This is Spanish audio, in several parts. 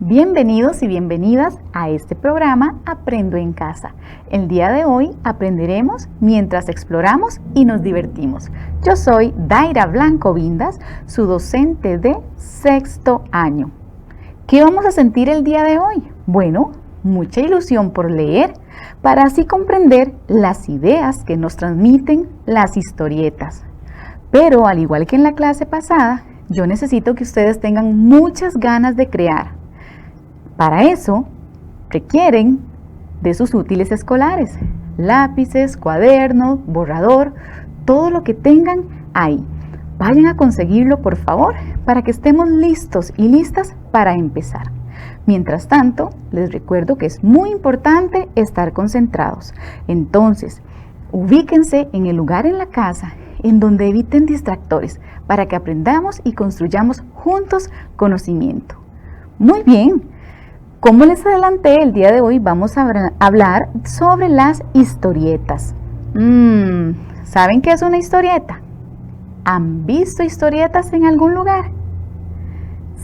Bienvenidos y bienvenidas a este programa Aprendo en Casa. El día de hoy aprenderemos mientras exploramos y nos divertimos. Yo soy Daira Blanco Vindas, su docente de sexto año. ¿Qué vamos a sentir el día de hoy? Bueno, mucha ilusión por leer, para así comprender las ideas que nos transmiten las historietas. Pero al igual que en la clase pasada, yo necesito que ustedes tengan muchas ganas de crear. Para eso, requieren de sus útiles escolares, lápices, cuadernos, borrador, todo lo que tengan ahí. Vayan a conseguirlo, por favor, para que estemos listos y listas para empezar. Mientras tanto, les recuerdo que es muy importante estar concentrados. Entonces, ubíquense en el lugar en la casa en donde eviten distractores para que aprendamos y construyamos juntos conocimiento. Muy bien. Como les adelanté, el día de hoy vamos a hablar sobre las historietas. ¿Saben qué es una historieta? ¿Han visto historietas en algún lugar?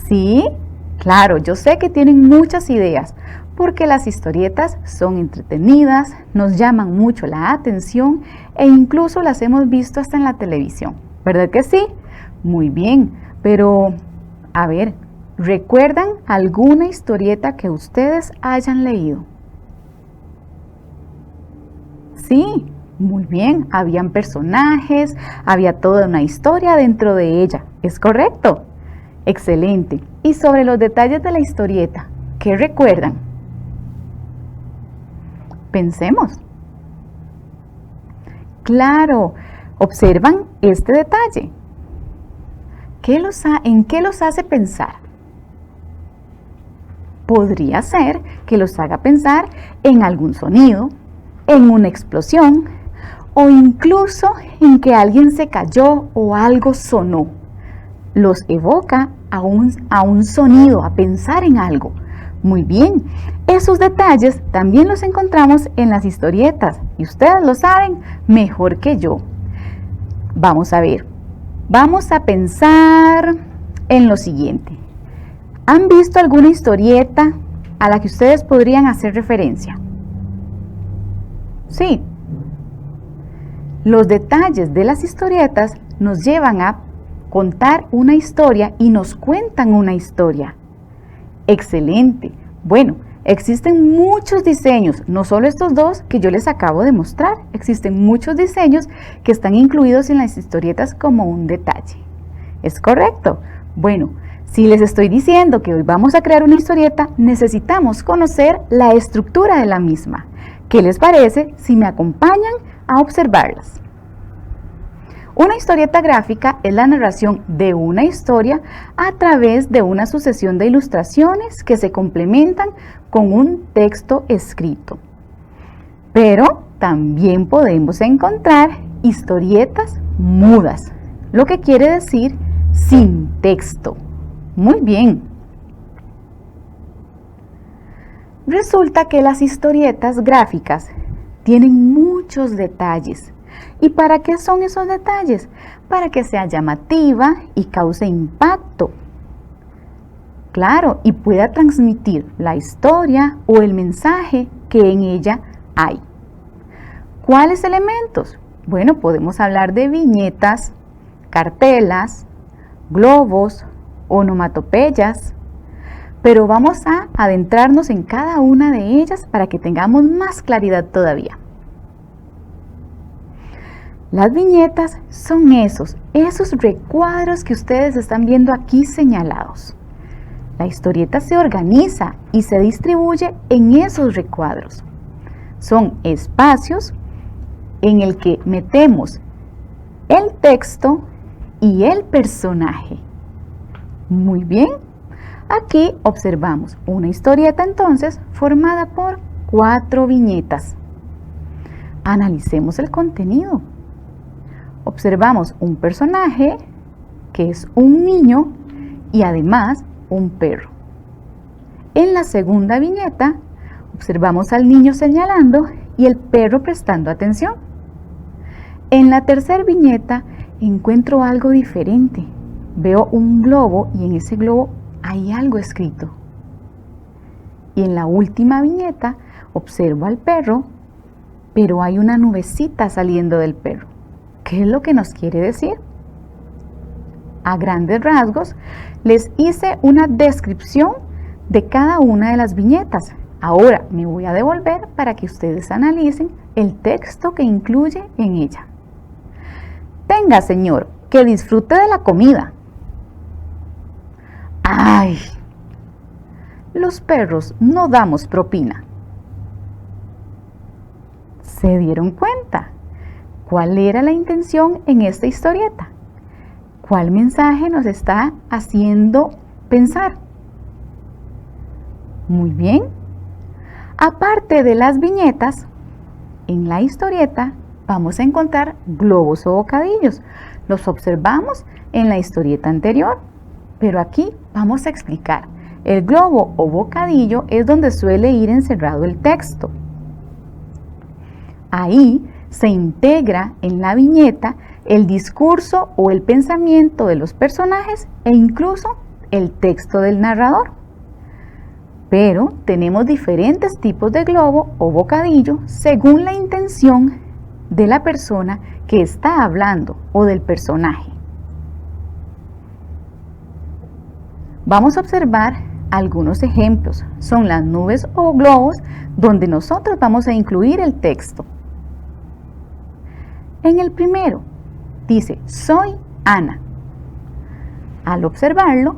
¿Sí? Claro, yo sé que tienen muchas ideas, porque las historietas son entretenidas, nos llaman mucho la atención e incluso las hemos visto hasta en la televisión. ¿Verdad que sí? Muy bien, pero a ver, ¿recuerdan alguna historieta que ustedes hayan leído? Sí, muy bien, habían personajes, había toda una historia dentro de ella, ¿es correcto? Excelente. Y sobre los detalles de la historieta, ¿qué recuerdan? Pensemos. Claro, observan este detalle. ¿En qué los hace pensar? Podría ser que los haga pensar en algún sonido, en una explosión o incluso en que alguien se cayó o algo sonó. Los evoca a un sonido, a pensar en algo. Muy bien, esos detalles también los encontramos en las historietas y ustedes lo saben mejor que yo. Vamos a ver, vamos a pensar en lo siguiente. ¿Han visto alguna historieta a la que ustedes podrían hacer referencia? Sí. Los detalles de las historietas nos llevan a contar una historia y nos cuentan una historia. Excelente. Bueno, existen muchos diseños, no solo estos dos que yo les acabo de mostrar. Existen muchos diseños que están incluidos en las historietas como un detalle. ¿Es correcto? Bueno, si les estoy diciendo que hoy vamos a crear una historieta, necesitamos conocer la estructura de la misma. ¿Qué les parece si me acompañan a observarlas? Una historieta gráfica es la narración de una historia a través de una sucesión de ilustraciones que se complementan con un texto escrito. Pero también podemos encontrar historietas mudas, lo que quiere decir sin texto. Muy bien. Resulta que las historietas gráficas tienen muchos detalles. ¿Y para qué son esos detalles? Para que sea llamativa y cause impacto. Claro, y pueda transmitir la historia o el mensaje que en ella hay. ¿Cuáles elementos? Bueno, podemos hablar de viñetas, cartelas, globos, onomatopeyas, pero vamos a adentrarnos en cada una de ellas para que tengamos más claridad todavía. Las viñetas son esos recuadros que ustedes están viendo aquí señalados. La historieta se organiza y se distribuye en esos recuadros. Son espacios en el que metemos el texto y el personaje. Muy bien. Aquí observamos una historieta entonces formada por 4 viñetas. Analicemos el contenido. Observamos un personaje que es un niño y además un perro. En la segunda viñeta observamos al niño señalando y el perro prestando atención. En la tercera viñeta encuentro algo diferente. Veo un globo y en ese globo hay algo escrito. y en la última viñeta observo al perro, pero hay una nubecita saliendo del perro. ¿Qué es lo que nos quiere decir? A grandes rasgos, les hice una descripción de cada una de las viñetas. Ahora me voy a devolver para que ustedes analicen el texto que incluye en ella. Tenga, señor, que disfrute de la comida. ¡Ay! Los perros no damos propina. ¿Se dieron cuenta? ¿Cuál era la intención en esta historieta? ¿Cuál mensaje nos está haciendo pensar? Muy bien. Aparte de las viñetas, en la historieta vamos a encontrar globos o bocadillos. Los observamos en la historieta anterior, pero aquí vamos a explicar. El globo o bocadillo es donde suele ir encerrado el texto. Ahí se integra en la viñeta el discurso o el pensamiento de los personajes e incluso el texto del narrador. Pero tenemos diferentes tipos de globo o bocadillo según la intención de la persona que está hablando o del personaje. Vamos a observar algunos ejemplos. Son las nubes o globos donde nosotros vamos a incluir el texto. En el primero dice, soy Ana. Al observarlo,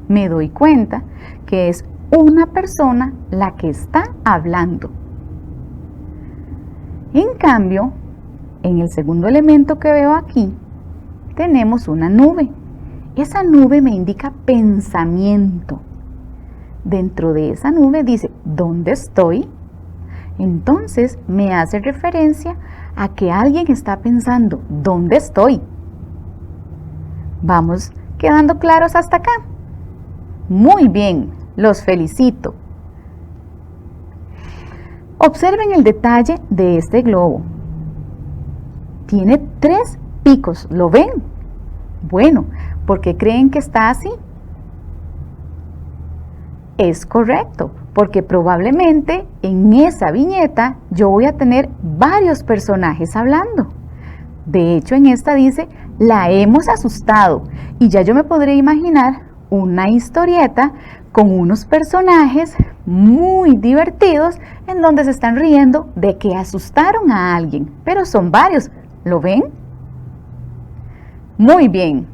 me doy cuenta que es una persona la que está hablando. En cambio, en el segundo elemento que veo aquí, tenemos una nube. Esa nube me indica pensamiento. Dentro de esa nube dice, ¿dónde estoy? Entonces me hace referencia a que alguien está pensando, ¿dónde estoy? ¿Vamos quedando claros hasta acá? Muy bien, los felicito. Observen el detalle de este globo. Tiene 3 picos, ¿lo ven? Bueno, ¿por qué creen que está así? Es correcto, porque probablemente en esa viñeta yo voy a tener varios personajes hablando. De hecho, en esta dice, la hemos asustado, y ya yo me podré imaginar una historieta con unos personajes muy divertidos en donde se están riendo de que asustaron a alguien, pero son varios, ¿lo ven? Muy bien.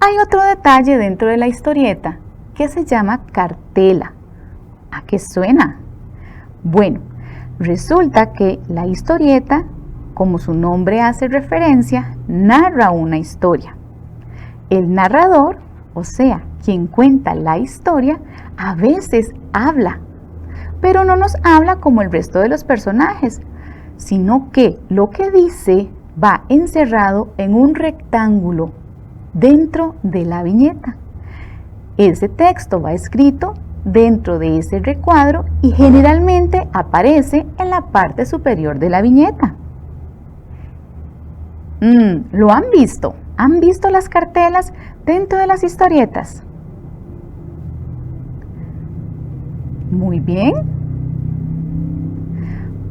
Hay otro detalle dentro de la historieta que se llama cartela. ¿A qué suena? Bueno, resulta que la historieta, como su nombre hace referencia, narra una historia. El narrador, o sea, quien cuenta la historia, a veces habla, pero no nos habla como el resto de los personajes, sino que lo que dice va encerrado en un rectángulo dentro de la viñeta. Ese texto va escrito dentro de ese recuadro y generalmente aparece en la parte superior de la viñeta. ¿Lo han visto? ¿Han visto las cartelas dentro de las historietas? Muy bien.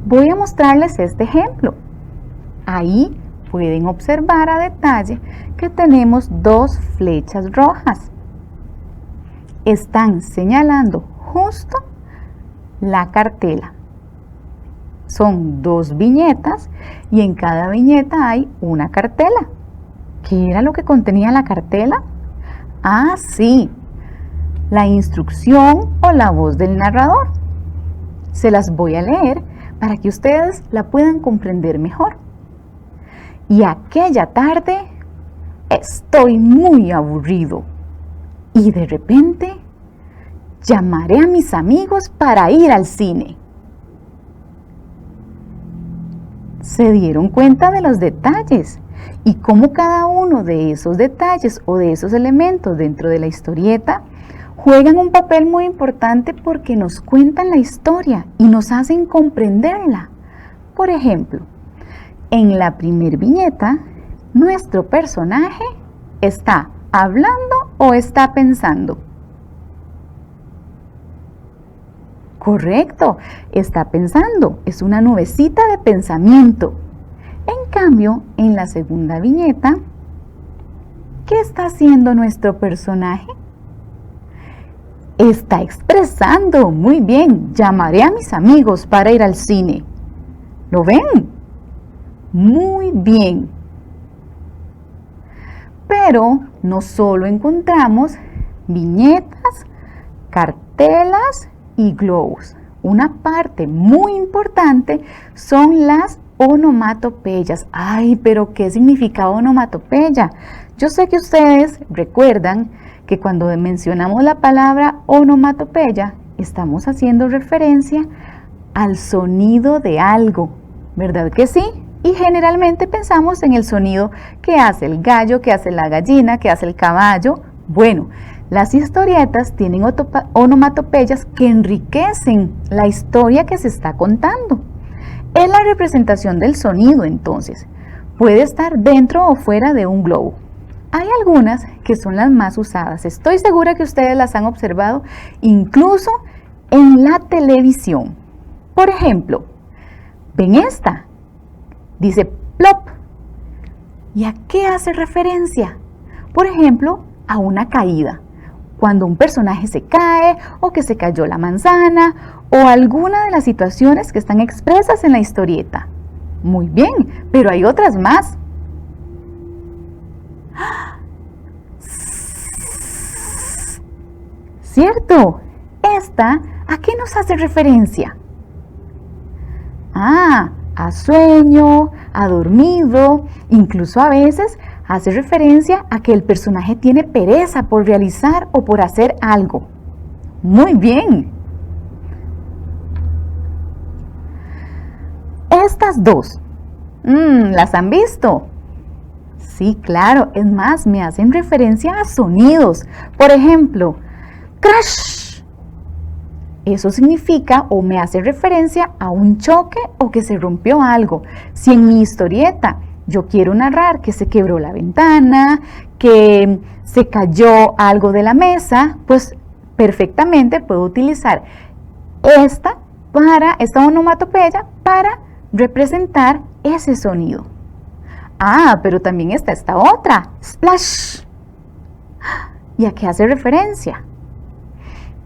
Voy a mostrarles este ejemplo. Ahí pueden observar a detalle que tenemos 2 flechas rojas. Están señalando justo la cartela. Son 2 viñetas y en cada viñeta hay una cartela. ¿Qué era lo que contenía la cartela? Ah, sí, la instrucción o la voz del narrador. Se las voy a leer para que ustedes la puedan comprender mejor. Y aquella tarde estoy muy aburrido y de repente llamaré a mis amigos para ir al cine. ¿Se dieron cuenta de los detalles? Y cómo cada uno de esos detalles o de esos elementos dentro de la historieta juegan un papel muy importante porque nos cuentan la historia y nos hacen comprenderla. Por ejemplo, en la primer viñeta, nuestro personaje está hablando o está pensando. Correcto, está pensando, es una nubecita de pensamiento. En cambio, en la segunda viñeta, ¿qué está haciendo nuestro personaje? Está expresando, muy bien, llamaré a mis amigos para ir al cine. ¿Lo ven? Muy bien. Pero no solo encontramos viñetas, cartelas y globos. Una parte muy importante son las onomatopeyas. Ay, pero ¿qué significa onomatopeya? Yo sé que ustedes recuerdan que cuando mencionamos la palabra onomatopeya, estamos haciendo referencia al sonido de algo, ¿verdad que sí? Y generalmente pensamos en el sonido que hace el gallo, que hace la gallina, que hace el caballo. Bueno, las historietas tienen onomatopeyas que enriquecen la historia que se está contando. Es la representación del sonido, entonces. Puede estar dentro o fuera de un globo. Hay algunas que son las más usadas. Estoy segura que ustedes las han observado incluso en la televisión. Por ejemplo, ¿ven esta? Dice plop. ¿Y a qué hace referencia? Por ejemplo, a una caída. Cuando un personaje se cae o que se cayó la manzana o alguna de las situaciones que están expresas en la historieta. Muy bien, pero hay otras más. ¿Cierto? ¿Esta a qué nos hace referencia? A sueño, a dormido, incluso a veces hace referencia a que el personaje tiene pereza por realizar o por hacer algo. Muy bien. Estas dos, ¿las han visto? Sí, claro, es más, me hacen referencia a sonidos. Por ejemplo, crash. Eso significa o me hace referencia a un choque o que se rompió algo. Si en mi historieta yo quiero narrar que se quebró la ventana, que se cayó algo de la mesa, pues perfectamente puedo utilizar esta onomatopeya para representar ese sonido. Pero también está esta otra, splash. ¿Y a qué hace referencia?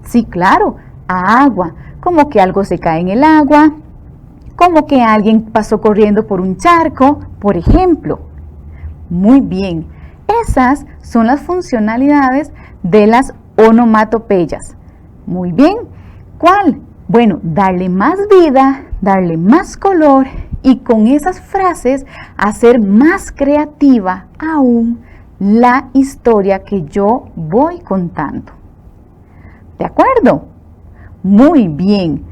Sí, claro, a agua, como que algo se cae en el agua, como que alguien pasó corriendo por un charco, por ejemplo. Muy bien, esas son las funcionalidades de las onomatopeyas. Muy bien, ¿cuál? Bueno, darle más vida, darle más color y con esas frases hacer más creativa aún la historia que yo voy contando. ¿De acuerdo? Muy bien.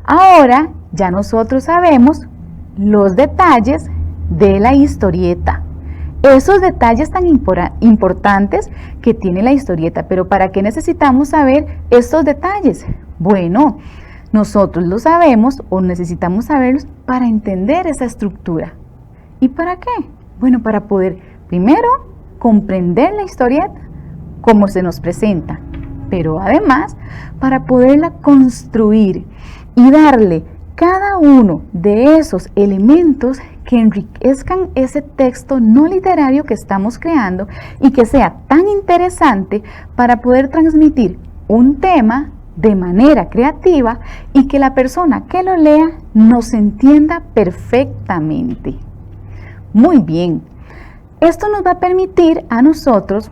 Ahora ya nosotros sabemos los detalles de la historieta. Esos detalles tan importantes que tiene la historieta. Pero ¿para qué necesitamos saber estos detalles? Bueno, nosotros lo sabemos o necesitamos saberlos para entender esa estructura. ¿Y para qué? Bueno, para poder primero comprender la historieta como se nos presenta, pero además para poderla construir y darle cada uno de esos elementos que enriquezcan ese texto no literario que estamos creando y que sea tan interesante para poder transmitir un tema de manera creativa y que la persona que lo lea nos entienda perfectamente. Muy bien, esto nos va a permitir a nosotros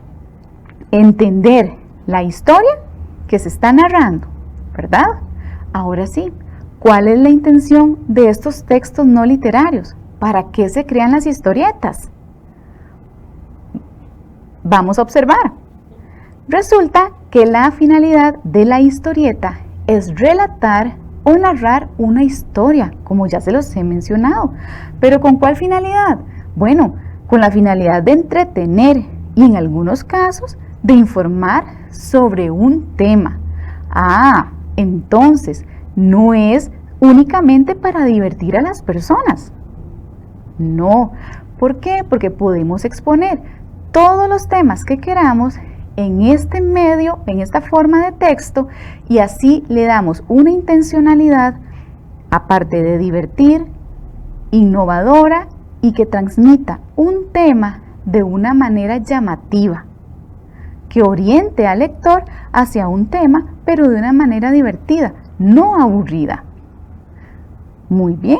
entender la historia que se está narrando, ¿verdad? Ahora sí, ¿cuál es la intención de estos textos no literarios? ¿Para qué se crean las historietas? Vamos a observar. Resulta que la finalidad de la historieta es relatar o narrar una historia, como ya se los he mencionado. ¿Pero con cuál finalidad? Bueno, con la finalidad de entretener y en algunos casos de informar sobre un tema. Entonces, no es únicamente para divertir a las personas. No. ¿Por qué? Porque podemos exponer todos los temas que queramos en este medio, en esta forma de texto, y así le damos una intencionalidad, aparte de divertir, innovadora y que transmita un tema de una manera llamativa, que oriente al lector hacia un tema, pero de una manera divertida, no aburrida. Muy bien.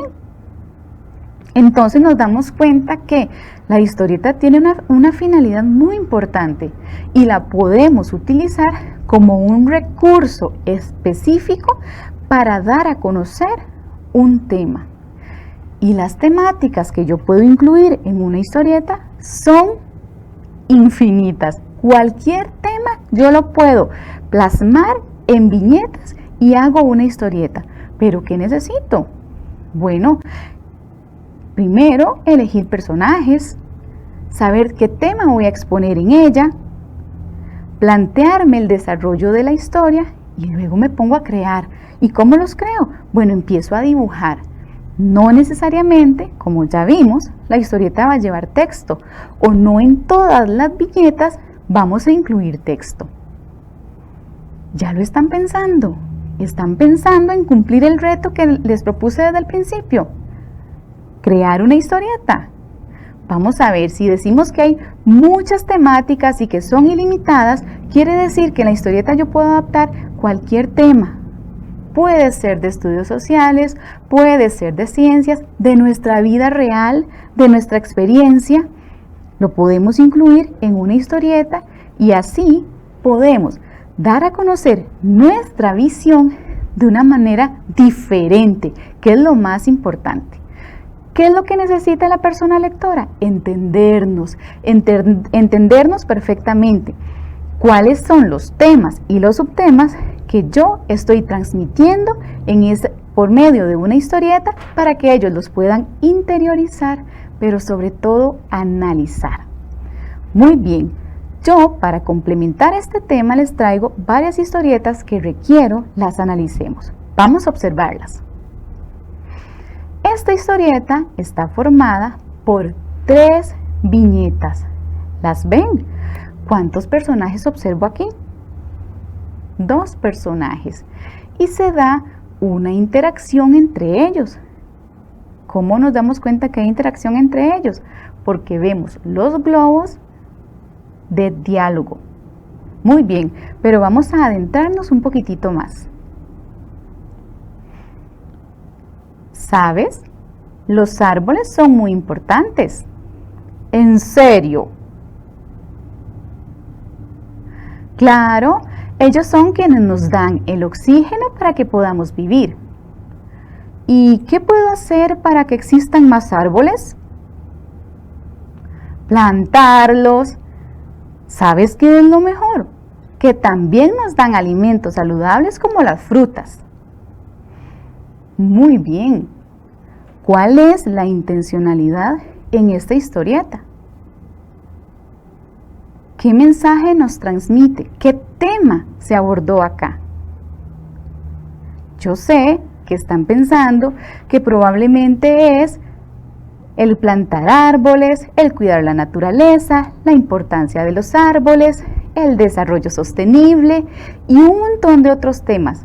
Entonces nos damos cuenta que la historieta tiene una finalidad muy importante y la podemos utilizar como un recurso específico para dar a conocer un tema. Y las temáticas que yo puedo incluir en una historieta son infinitas. Cualquier tema yo lo puedo plasmar en viñetas y hago una historieta. ¿Pero qué necesito? Bueno, primero elegir personajes, saber qué tema voy a exponer en ella, plantearme el desarrollo de la historia y luego me pongo a crear. ¿Y cómo los creo? Bueno, empiezo a dibujar. No necesariamente, como ya vimos, la historieta va a llevar texto, o no en todas las viñetas vamos a incluir texto. ¿Ya lo están pensando? ¿Están pensando en cumplir el reto que les propuse desde el principio? Crear una historieta. Vamos a ver, si decimos que hay muchas temáticas y que son ilimitadas, quiere decir que en la historieta yo puedo adaptar cualquier tema. Puede ser de estudios sociales, puede ser de ciencias, de nuestra vida real, de nuestra experiencia. Lo podemos incluir en una historieta y así podemos dar a conocer nuestra visión de una manera diferente, que es lo más importante. ¿Qué es lo que necesita la persona lectora? Entendernos perfectamente. ¿Cuáles son los temas y los subtemas que yo estoy transmitiendo por medio de una historieta para que ellos los puedan interiorizar, pero sobre todo analizar? Muy bien, yo para complementar este tema les traigo varias historietas que requiero las analicemos. Vamos a observarlas. Esta historieta está formada por 3 viñetas. ¿Las ven? ¿Cuántos personajes observo aquí? 2 personajes. Y se da una interacción entre ellos. ¿Cómo nos damos cuenta que hay interacción entre ellos? Porque vemos los globos de diálogo. Muy bien, pero vamos a adentrarnos un poquitito más. ¿Sabes? Los árboles son muy importantes. ¿En serio? Claro, ellos son quienes nos dan el oxígeno para que podamos vivir. ¿Y qué puedo hacer para que existan más árboles? Plantarlos. ¿Sabes qué es lo mejor? Que también nos dan alimentos saludables como las frutas. Muy bien. ¿Cuál es la intencionalidad en esta historieta? ¿Qué mensaje nos transmite? ¿Qué tema se abordó acá? Yo sé que están pensando que probablemente es el plantar árboles, el cuidar la naturaleza, la importancia de los árboles, el desarrollo sostenible y un montón de otros temas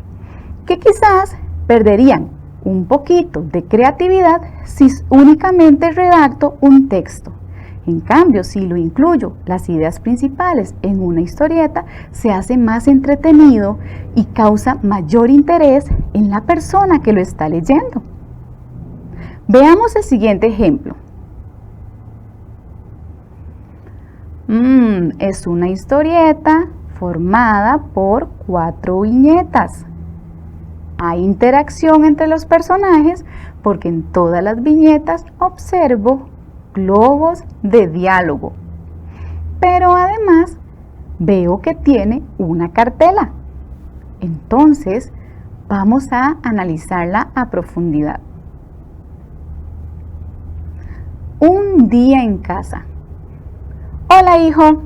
que quizás perderían un poquito de creatividad si únicamente redacto un texto. En cambio, si lo incluyo las ideas principales en una historieta, se hace más entretenido y causa mayor interés en la persona que lo está leyendo. Veamos el siguiente ejemplo. Es una historieta formada por 4 viñetas. Hay interacción entre los personajes porque en todas las viñetas observo globos de diálogo. Pero además veo que tiene una cartela. Entonces vamos a analizarla a profundidad. Un día en casa. Hola, hijo.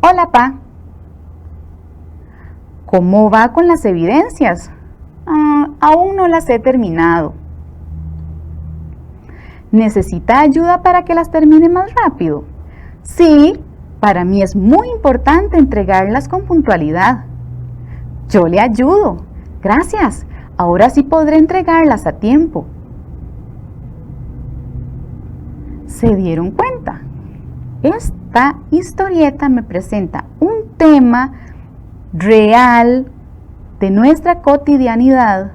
Hola, pa. ¿Cómo va con las evidencias? Aún no las he terminado. ¿Necesita ayuda para que las termine más rápido? Sí, Para mí es muy importante entregarlas con puntualidad. Yo le ayudo. Gracias. Ahora sí podré entregarlas a tiempo. ¿Se dieron cuenta? Esta historieta me presenta un tema real de nuestra cotidianidad,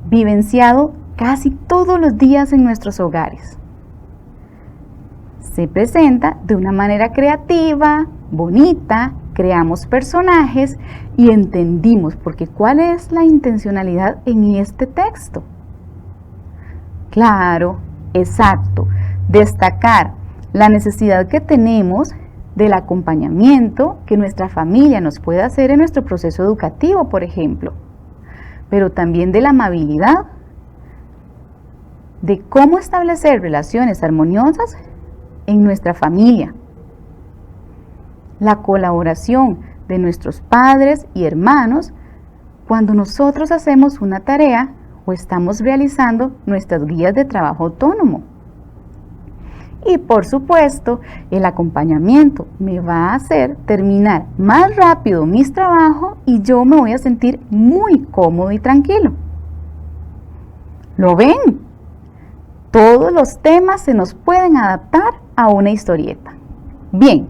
vivenciado casi todos los días en nuestros hogares. Se presenta de una manera creativa, bonita, creamos personajes y entendimos porque cuál es la intencionalidad en este texto. Claro, exacto, destacar la necesidad que tenemos del acompañamiento que nuestra familia nos puede hacer en nuestro proceso educativo, por ejemplo, pero también de la amabilidad, de cómo establecer relaciones armoniosas en nuestra familia, la colaboración de nuestros padres y hermanos cuando nosotros hacemos una tarea o estamos realizando nuestras guías de trabajo autónomo. Y por supuesto, el acompañamiento me va a hacer terminar más rápido mis trabajos y yo me voy a sentir muy cómodo y tranquilo. ¿Lo ven? Todos los temas se nos pueden adaptar a una historieta. Bien,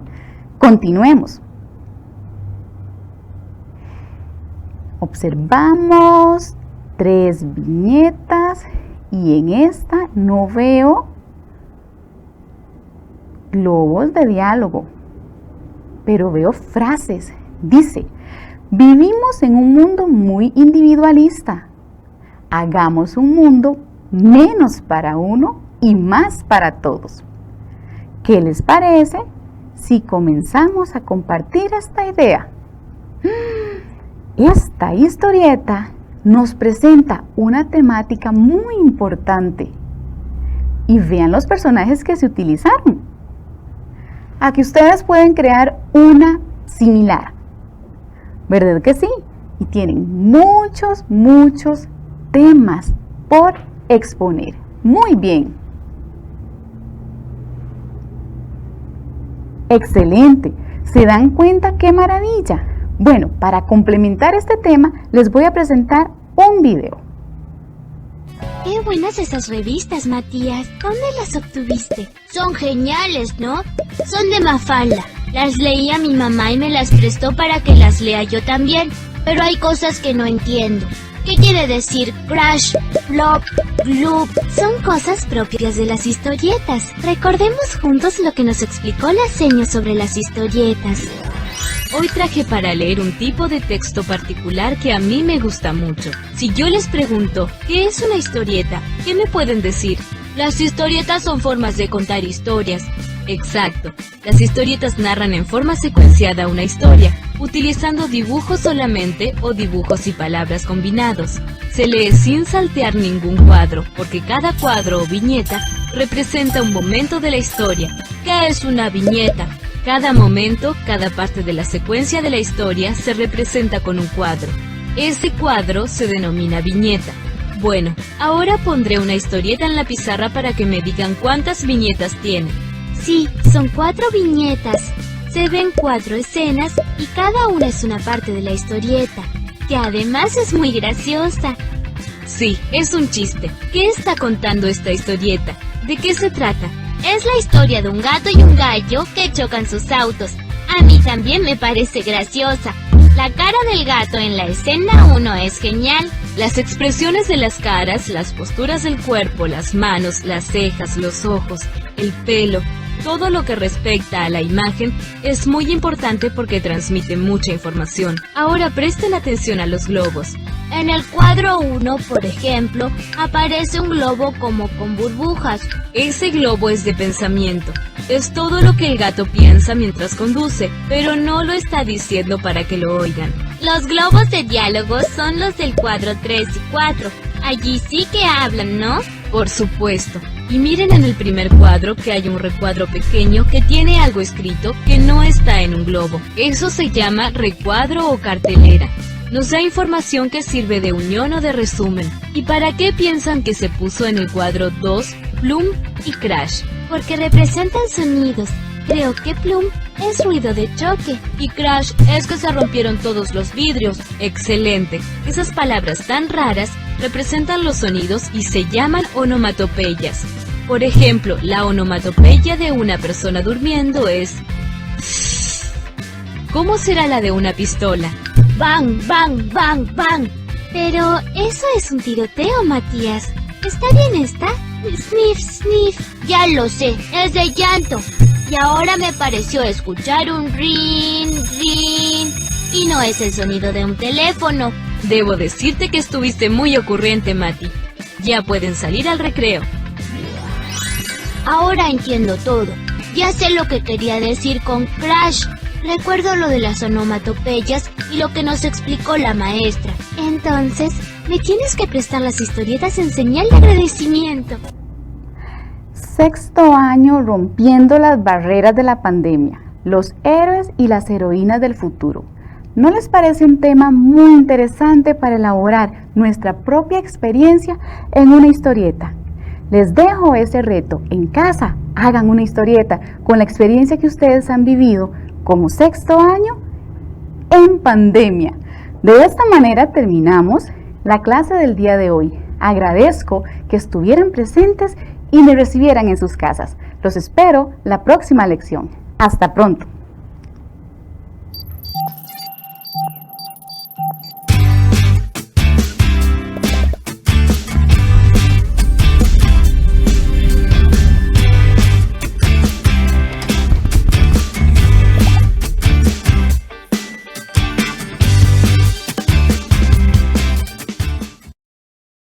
continuemos. Observamos 3 viñetas y en esta no veo globos de diálogo, pero veo frases. Dice: vivimos en un mundo muy individualista. Hagamos un mundo menos para uno y más para todos. ¿Qué les parece si comenzamos a compartir esta idea? Esta historieta nos presenta una temática muy importante. Y vean los personajes que se utilizaron. Aquí ustedes pueden crear una similar, ¿verdad que sí? Y tienen muchos temas por exponer. Muy bien. Excelente. ¿Se dan cuenta qué maravilla? Bueno, para complementar este tema, les voy a presentar un video. ¡Qué buenas esas revistas, Matías! ¿Dónde las obtuviste? Son geniales, ¿no? Son de Mafalda. Las leía mi mamá y me las prestó para que las lea yo también. Pero hay cosas que no entiendo. ¿Qué quiere decir crash, flop, gloop? Son cosas propias de las historietas. Recordemos juntos lo que nos explicó la seño sobre las historietas. Hoy traje para leer un tipo de texto particular que a mí me gusta mucho. Si yo les pregunto, ¿qué es una historieta? ¿Qué me pueden decir? Las historietas son formas de contar historias. Exacto, las historietas narran en forma secuenciada una historia, utilizando dibujos solamente o dibujos y palabras combinados. Se lee sin saltear ningún cuadro, porque cada cuadro o viñeta representa un momento de la historia. ¿Qué es una viñeta? Cada momento, cada parte de la secuencia de la historia se representa con un cuadro. Ese cuadro se denomina viñeta. Bueno, ahora pondré una historieta en la pizarra para que me digan cuántas viñetas tiene. Sí, son 4 viñetas. Se ven 4 escenas y cada una es una parte de la historieta, que además es muy graciosa. Sí, es un chiste. ¿Qué está contando esta historieta? ¿De qué se trata? Es la historia de un gato y un gallo que chocan sus autos. A mí también me parece graciosa. La cara del gato en la escena 1 es genial. Las expresiones de las caras, las posturas del cuerpo, las manos, las cejas, los ojos, el pelo, todo lo que respecta a la imagen es muy importante porque transmite mucha información. Ahora presten atención a los globos. En el cuadro 1, por ejemplo, aparece un globo como con burbujas. Ese globo es de pensamiento. Es todo lo que el gato piensa mientras conduce, pero no lo está diciendo para que lo oigan. Los globos de diálogo son los del cuadro 3 y 4. Allí sí que hablan, ¿no? Por supuesto. Y miren en el primer cuadro que hay un recuadro pequeño que tiene algo escrito que no está en un globo. Eso se llama recuadro o cartelera. Nos da información que sirve de unión o de resumen. ¿Y para qué piensan que se puso en el cuadro 2, Bloom y Crash? Porque representan sonidos. Creo que plum es ruido de choque. Y crash es que se rompieron todos los vidrios. Excelente. Esas palabras tan raras representan los sonidos y se llaman onomatopeyas. Por ejemplo, la onomatopeya de una persona durmiendo es... ¿Cómo será la de una pistola? Bang, bang, bang, bang. Pero eso es un tiroteo, Matías. ¿Está bien esta? Sniff, sniff. Ya lo sé, es de llanto. Y ahora me pareció escuchar un rin, rin. Y no es el sonido de un teléfono. Debo decirte que estuviste muy ocurrente, Mati. Ya pueden salir al recreo. Ahora entiendo todo. Ya sé lo que quería decir con crash. Recuerdo lo de las onomatopeyas y lo que nos explicó la maestra. Entonces, me tienes que prestar las historietas en señal de agradecimiento. Sexto año rompiendo las barreras de la pandemia, los héroes y las heroínas del futuro. ¿No les parece un tema muy interesante para elaborar nuestra propia experiencia en una historieta? Les dejo ese reto. En casa, hagan una historieta con la experiencia que ustedes han vivido como sexto año en pandemia. De esta manera terminamos la clase del día de hoy. Agradezco que estuvieran presentes y me recibieran en sus casas. Los espero la próxima lección. Hasta pronto.